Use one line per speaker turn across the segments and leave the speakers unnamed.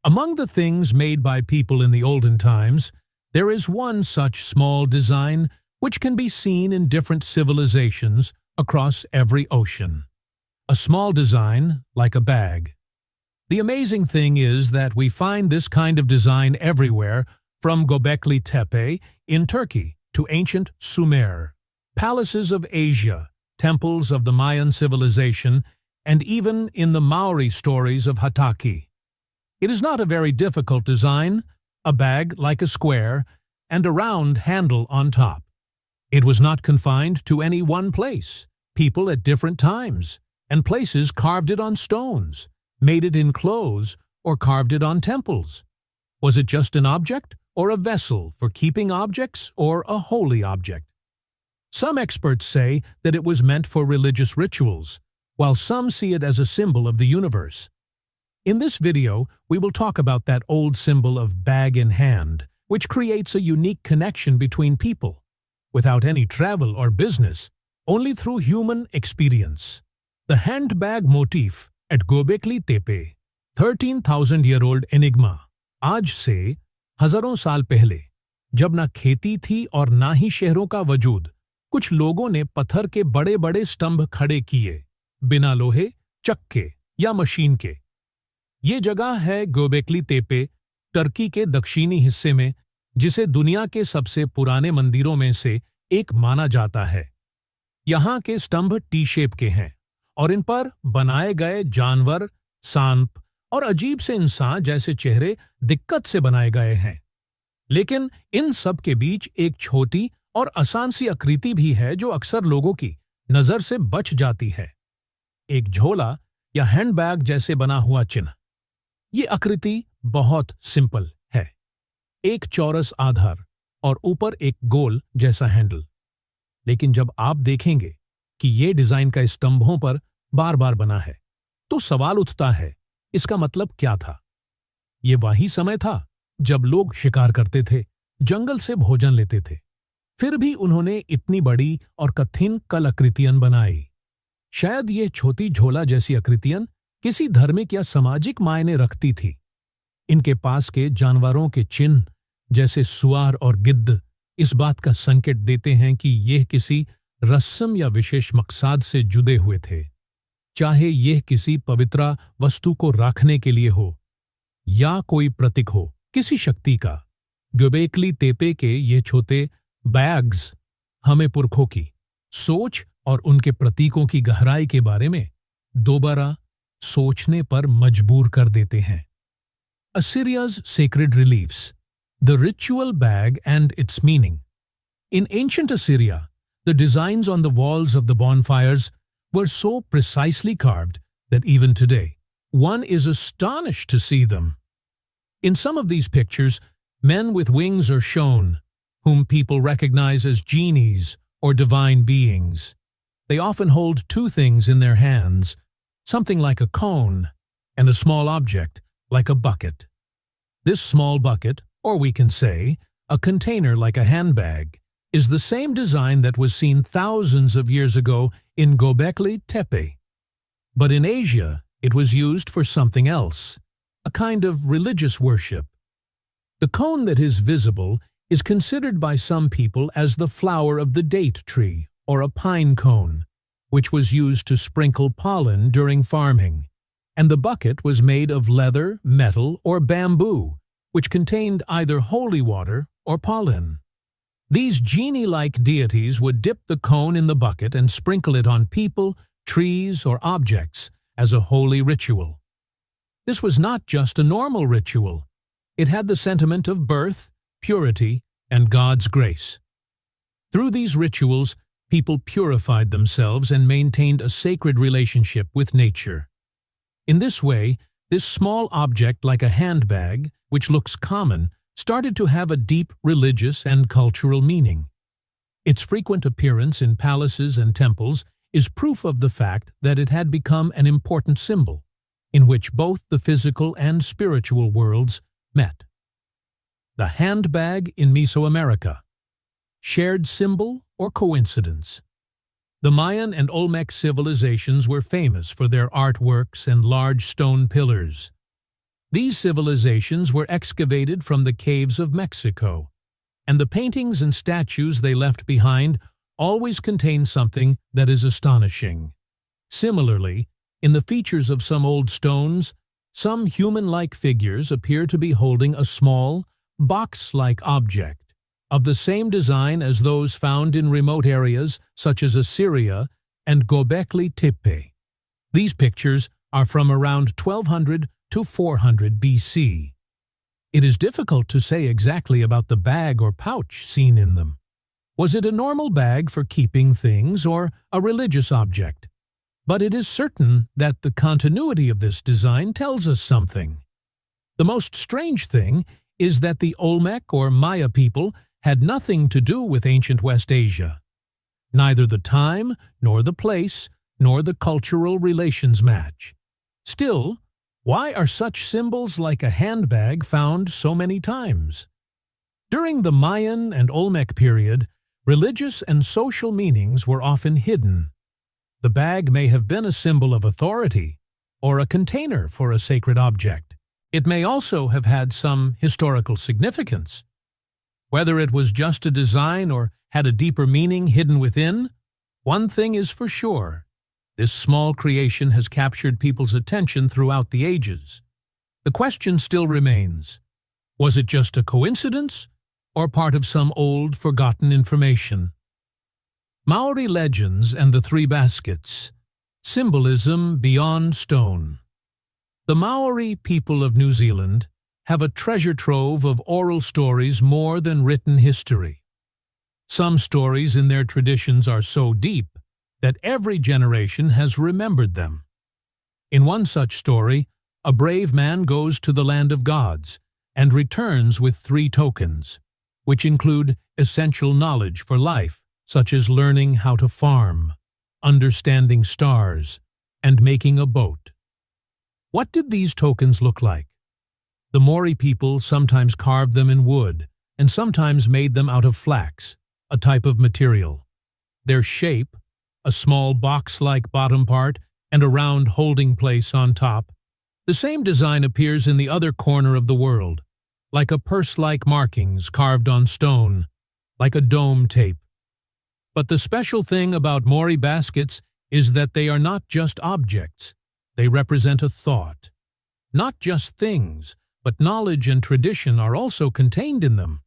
Among the things made by people in the olden times, there is one such small design which can be seen in different civilizations across every ocean. A small design like a bag. The amazing thing is that we find this kind of design everywhere, from Gobekli Tepe in Turkey to ancient Sumer, palaces of Asia, temples of the Mayan civilization, and even in the Maori stories of Hataki. It is not a very difficult design, a bag like a square, and a round handle on top. It was not confined to any one place. People at different times and places carved it on stones, made it in clothes, or carved it on temples. Was it just an object, or a vessel for keeping objects, or a holy object? Some experts say that it was meant for religious rituals, while some see it as a symbol of the universe. In this video, we will talk about that old symbol of bag in hand, which creates a unique connection between people, without any travel or business, only through human experience. The handbag motif at Gobekli Tepe, 13,000-year-old enigma, आज से हजारों साल पहले, जब ना खेती थी और ना ही शहरों का वजूद, कुछ लोगों ने पत्थर के बड़े-बड़े स्तंभ खड़े किए, बिना लोहे, चक्के या मशीन के। ये जगह है गोबेकली तेपे, टर्की के दक्षिणी हिस्से में, जिसे दुनिया के सबसे पुराने मंदिरों में से एक माना जाता है। यहाँ के स्तंभ टी शेप के हैं और इन पर बनाए गए जानवर, सांप और अजीब से इंसान जैसे चेहरे दिक्कत से बनाए गए हैं। लेकिन इन सब के बीच एक छोटी और आसान सी आकृति भी है जो अक्सर लोगों की नजर से बच जाती है। एक झोला या हैंडबैग जैसे बना हुआ चिन्ह। ये आकृति बहुत सिंपल है। एक चौरस आधार और ऊपर एक गोल जैसा हैंडल। लेकिन जब आप देखेंगे कि ये डिजाइन का स्तंभों पर बार बार बना है, तो सवाल उठता है, इसका मतलब क्या था? ये वही समय था जब लोग शिकार करते थे, जंगल से भोजन लेते थे। फिर भी उन्होंने इतनी बड़ी और कठिन कलाकृतियां बनाई। शायद ये छोटी झोला जैसी आकृतियां किसी धार्मिक या सामाजिक मायने रखती थी। इनके पास के जानवरों के चिन्ह जैसे सुअर और गिद्ध इस बात का संकेत देते हैं कि यह किसी रस्म या विशेष मकसद से जुड़े हुए थे, चाहे यह किसी पवित्र वस्तु को रखने के लिए हो या कोई प्रतीक हो किसी शक्ति का। गोबेकली तेपे के ये छोटे बैग्स हमें पुरखों की सोच और उनके प्रतीकों की गहराई के बारे में दोबारा सोचने पर मजबूर कर देते हैं। Assyria's sacred reliefs, the ritual bag and its meaning. In ancient Assyria, the designs on the walls of the bonfires were so precisely carved that even today, one is astonished to see them. In some of these pictures, men with wings are shown, whom people recognize as genies or divine beings. They often hold two things in their hands, something like a cone, and a small object like a bucket. This small bucket, or we can say, a container like a handbag, is the same design that was seen thousands of years ago in Gobekli Tepe. But in Asia, it was used for something else, a kind of religious worship. The cone that is visible is considered by some people as the flower of the date tree, or a pine cone, which was used to sprinkle pollen during farming, and the bucket was made of leather, metal, or bamboo, which contained either holy water or pollen. These genie-like deities would dip the cone in the bucket and sprinkle it on people, trees, or objects as a holy ritual. This was not just a normal ritual. It had the sentiment of birth, purity, and God's grace. Through these rituals, people purified themselves and maintained a sacred relationship with nature. In this way, this small object like a handbag, which looks common, started to have a deep religious and cultural meaning. Its frequent appearance in palaces and temples is proof of the fact that it had become an important symbol, in which both the physical and spiritual worlds met. The handbag in Mesoamerica. Shared symbol or coincidence? The Mayan and Olmec civilizations were famous for their artworks and large stone pillars. These civilizations were excavated from the caves of Mexico, and the paintings and statues they left behind always contain something that is astonishing. Similarly, in the features of some old stones, some human-like figures appear to be holding a small, box-like object, of the same design as those found in remote areas such as Assyria and Gobekli Tepe. These pictures are from around 1200 to 400 BC. It is difficult to say exactly about the bag or pouch seen in them. Was it a normal bag for keeping things or a religious object? But it is certain that the continuity of this design tells us something. The most strange thing is that the Olmec or Maya people had nothing to do with ancient West Asia. Neither the time, nor the place, nor the cultural relations match. Still, why are such symbols like a handbag found so many times? During the Mayan and Olmec period, religious and social meanings were often hidden. The bag may have been a symbol of authority, or a container for a sacred object. It may also have had some historical significance. Whether it was just a design or had a deeper meaning hidden within, one thing is for sure. This small creation has captured people's attention throughout the ages. The question still remains, was it just a coincidence or part of some old, forgotten information? Maori legends and the three baskets. Symbolism beyond stone. The Maori people of New Zealand have a treasure trove of oral stories more than written history. Some stories in their traditions are so deep that every generation has remembered them. In one such story, a brave man goes to the land of gods and returns with 3 tokens, which include essential knowledge for life, such as learning how to farm, understanding stars, and making a boat. What did these tokens look like? The Maori people sometimes carved them in wood and sometimes made them out of flax, a type of material. Their shape, a small box-like bottom part and a round holding place on top, the same design appears in the other corner of the world, like a purse-like markings carved on stone, like a dome tape. But the special thing about Maori baskets is that they are not just objects, they represent a thought. Not just things, but knowledge and tradition are also contained in them.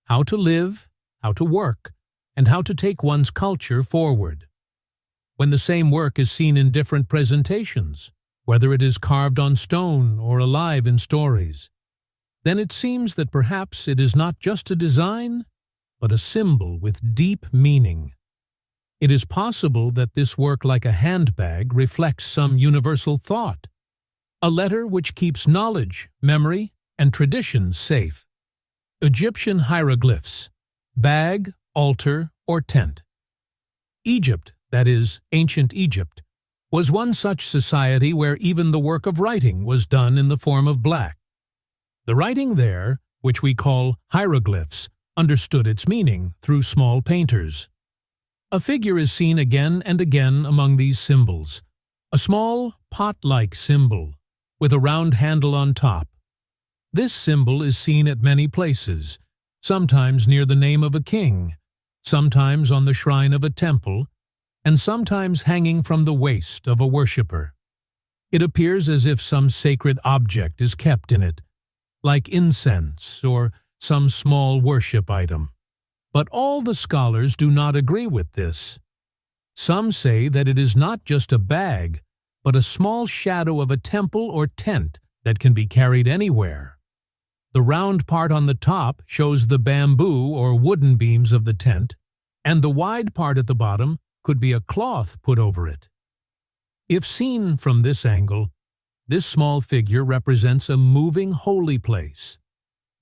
How to live, how to work, and how to take one's culture forward. When the same work is seen in different presentations, whether it is carved on stone or alive in stories, then it seems that perhaps it is not just a design, but a symbol with deep meaning. It is possible that this work, like a handbag, reflects some universal thought, a letter which keeps knowledge, memory, and tradition safe. Egyptian hieroglyphs, bag, altar, or tent. Egypt, that is, ancient Egypt, was one such society where even the work of writing was done in the form of black. The writing there, which we call hieroglyphs, understood its meaning through small painters. A figure is seen again and again among these symbols, a small pot-like symbol with a round handle on top. This symbol is seen at many places, sometimes near the name of a king, sometimes on the shrine of a temple, and sometimes hanging from the waist of a worshipper. It appears as if some sacred object is kept in it, like incense or some small worship item. But all the scholars do not agree with this. Some say that it is not just a bag, but a small shadow of a temple or tent that can be carried anywhere. The round part on the top shows the bamboo or wooden beams of the tent, and the wide part at the bottom could be a cloth put over it. If seen from this angle, this small figure represents a moving holy place,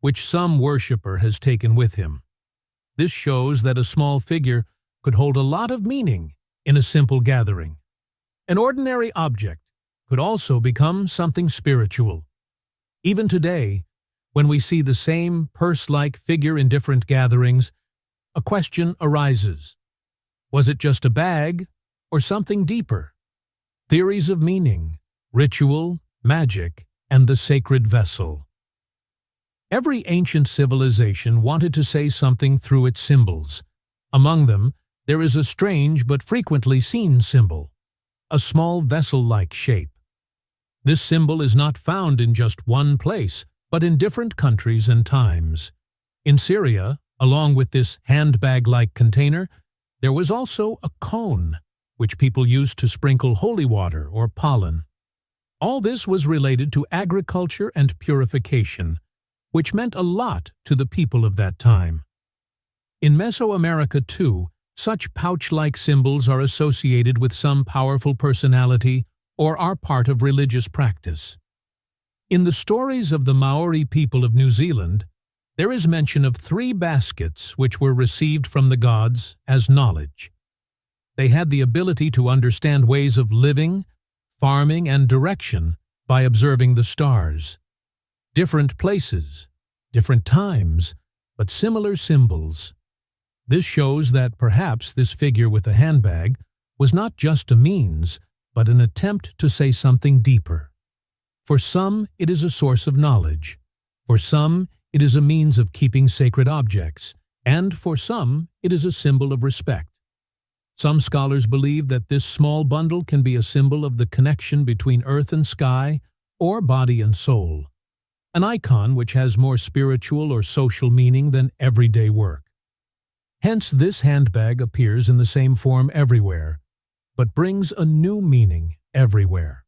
which some worshipper has taken with him. This shows that a small figure could hold a lot of meaning in a simple gathering. An ordinary object could also become something spiritual. Even today, when we see the same purse-like figure in different gatherings, a question arises. Was it just a bag or something deeper? Theories of meaning, ritual, magic, and the sacred vessel. Every ancient civilization wanted to say something through its symbols. Among them, there is a strange but frequently seen symbol, a small vessel-like shape. This symbol is not found in just one place, but in different countries and times. In Syria, along with this handbag-like container, there was also a cone, which people used to sprinkle holy water or pollen. All this was related to agriculture and purification, which meant a lot to the people of that time. In Mesoamerica, too, such pouch-like symbols are associated with some powerful personality or are part of religious practice. In the stories of the Maori people of New Zealand, there is mention of 3 baskets which were received from the gods as knowledge. They had the ability to understand ways of living, farming, and direction by observing the stars. Different places, different times, but similar symbols. This shows that perhaps this figure with a handbag was not just a means, but an attempt to say something deeper. For some, it is a source of knowledge. For some, it is a means of keeping sacred objects. And for some, it is a symbol of respect. Some scholars believe that this small bundle can be a symbol of the connection between earth and sky, or body and soul. An icon which has more spiritual or social meaning than everyday work. Hence, this handbag appears in the same form everywhere, but brings a new meaning everywhere.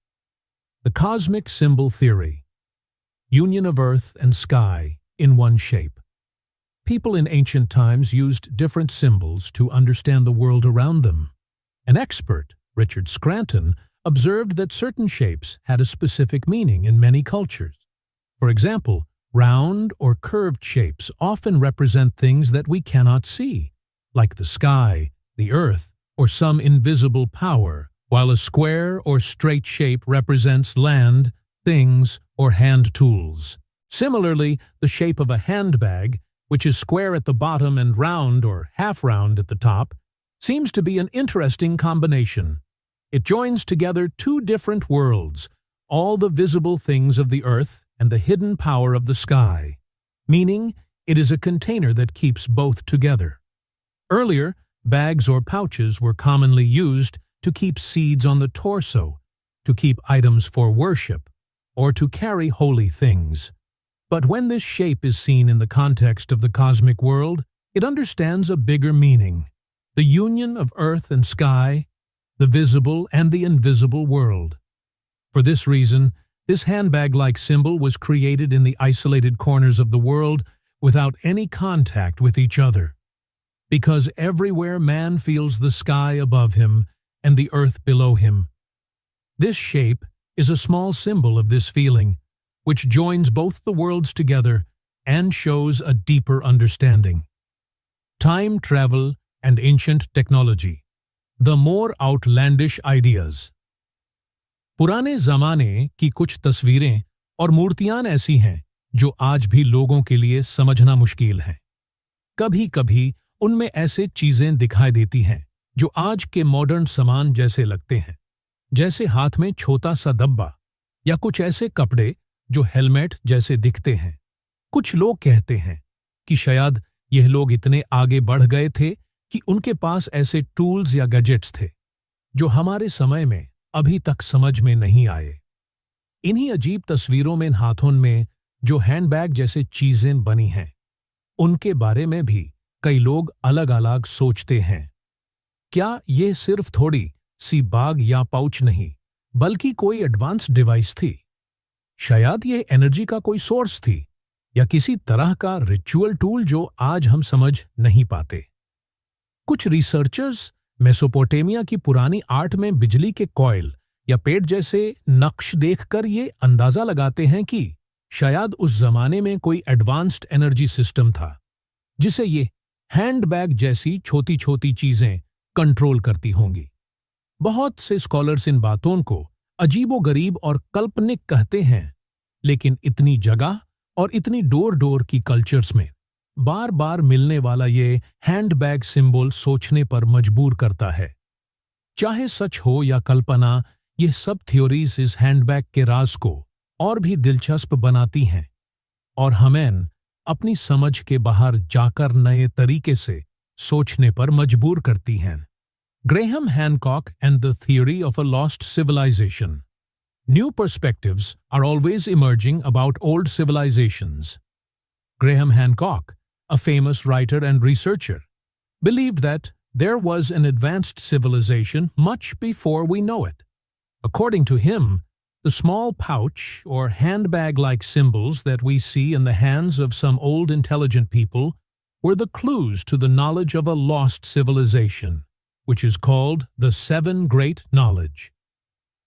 The cosmic symbol theory. Union of earth and sky in one shape. People in ancient times used different symbols to understand the world around them. An expert, Richard Scranton, observed that certain shapes had a specific meaning in many cultures. For example, round or curved shapes often represent things that we cannot see, like the sky, the earth, or some invisible power, while a square or straight shape represents land, things, or hand tools. Similarly, the shape of a handbag, which is square at the bottom and round or half-round at the top, seems to be an interesting combination. It joins together 2 different worlds, all the visible things of the earth and the hidden power of the sky, meaning it is a container that keeps both together. Earlier, bags or pouches were commonly used to keep seeds on the torso, to keep items for worship, or to carry holy things. But when this shape is seen in the context of the cosmic world, it understands a bigger meaning, the union of earth and sky, the visible and the invisible world. For this reason, this handbag-like symbol was created in the isolated corners of the world without any contact with each other. Because everywhere man feels the sky above him and the earth below him. This shape is a small symbol of this feeling, which joins both the worlds together and shows a deeper understanding. Time travel and ancient technology. The more outlandish ideas. पुराने ज़माने की कुछ तस्वीरें और मूर्तियां ऐसी हैं जो आज भी लोगों के लिए समझना मुश्किल हैं। कभी-कभी उनमें ऐसे चीजें दिखाई देती हैं जो आज के मॉडर्न सामान जैसे लगते हैं, जैसे हाथ में छोटा सा डब्बा या कुछ ऐसे कपड़े जो हेलमेट जैसे दिखते हैं। कुछ लोग कहते हैं कि शायद यह लोग इतने आगे बढ़ गए थे कि उनके पास ऐसे टूल्स या गैजेट्स थे जो हमारे समय में अभी तक समझ में नहीं आए। इन्हीं अजीब तस्वीरों में हाथों में जो हैंडबैग जैसे चीजें बनी हैं, उनके बारे में भी कई लोग अलग-अलग सोचते हैं। क्या ये सिर्फ थोड़ी सी बैग या पाउच नहीं, बल्कि कोई एडवांस डिवाइस थी? शायद ये एनर्जी का कोई सोर्स थी या किसी तरह का रिचुअल टूल जो आज हम समझ नहीं पाते। कुछ रिसर्चर्स मेसोपोटामिया की पुरानी आर्ट में बिजली के कॉइल या पेड़ जैसे नक्श देखकर ये अंदाजा लगाते हैं कि शायद उस जमाने में कोई एडवांस्ड एनर्जी सिस्टम था, जिसे ये हैंडबैग जैसी छोटी-छोटी चीजें कंट्रोल करती होंगी। बहुत से स्कॉलर्स इन बातों को अजीबो-गरीब और काल्पनिक कहते हैं, लेकिन इतनी जगह और इतनी डोर-डोर की कल्चर्स में बार-बार मिलने वाला ये हैंडबैग सिंबल सोचने पर मजबूर करता है। चाहे सच हो या कल्पना, ये सब थ्योरीज इस हैंडबैग के राज को और भी दिलचस्प बनाती हैं और हमें अपनी समझ के बाहर जाकर नए तरीके से सोचने पर मजबूर करती हैं। Graham Hancock and the theory of a lost civilization. New perspectives are always emerging about old civilizations. Graham Hancock, a famous writer and researcher, believed that there was an advanced civilization much before we know it. According to him, the small pouch or handbag-like symbols that we see in the hands of some old intelligent people were the clues to the knowledge of a lost civilization, which is called the Seven Great Knowledge.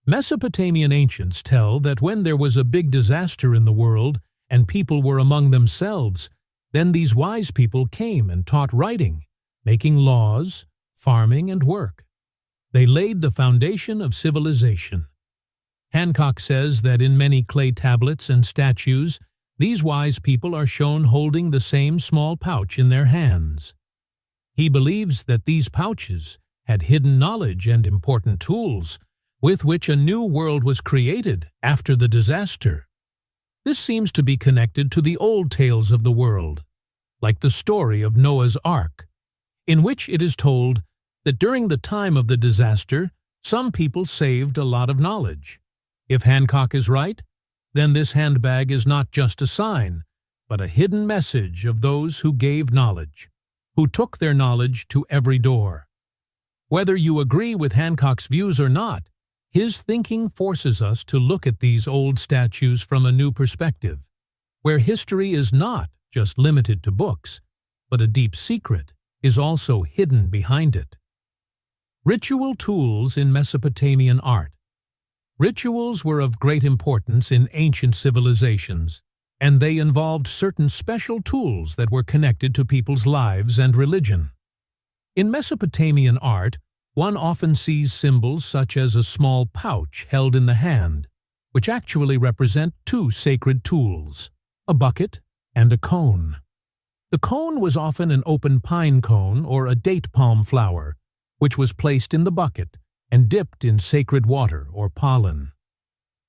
Mesopotamian ancients tell that when there was a big disaster in the world and people were among themselves, then these wise people came and taught writing, making laws, farming, and work. They laid the foundation of civilization. Hancock says that in many clay tablets and statues, these wise people are shown holding the same small pouch in their hands. He believes that these pouches had hidden knowledge and important tools with which a new world was created after the disaster. This seems to be connected to the old tales of the world, like the story of Noah's Ark, in which it is told that during the time of the disaster, some people saved a lot of knowledge. If Hancock is right, then this handbag is not just a sign, but a hidden message of those who gave knowledge, who took their knowledge to every door. Whether you agree with Hancock's views or not, his thinking forces us to look at these old statues from a new perspective, where history is not just limited to books, but a deep secret is also hidden behind it. Ritual tools in Mesopotamian art. Rituals were of great importance in ancient civilizations, and they involved certain special tools that were connected to people's lives and religion. In Mesopotamian art, one often sees symbols such as a small pouch held in the hand, which actually represent two sacred tools, a bucket and a cone. The cone was often an open pine cone or a date palm flower, which was placed in the bucket and dipped in sacred water or pollen.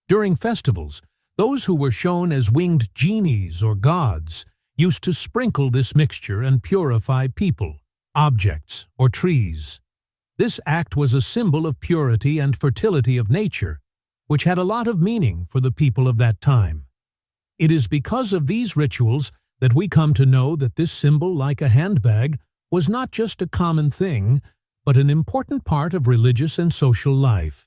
During festivals, those who were shown as winged genies or gods used to sprinkle this mixture and purify people, objects, or trees. This act was a symbol of purity and fertility of nature, which had a lot of meaning for the people of that time. It is because of these rituals that we come to know that this symbol, like a handbag, was not just a common thing, but an important part of religious and social life.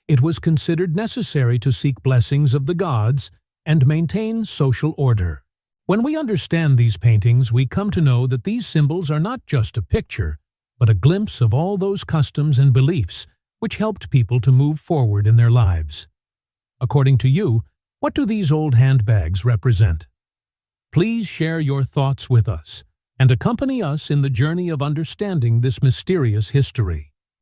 It was considered necessary to seek blessings of the gods and maintain social order. When we understand these paintings, we come to know that these symbols are not just a picture, but a glimpse of all those customs and beliefs which helped people to move forward in their lives. According to you, what do these old handbags represent? Please share your thoughts with us and accompany us in the journey of understanding this mysterious history.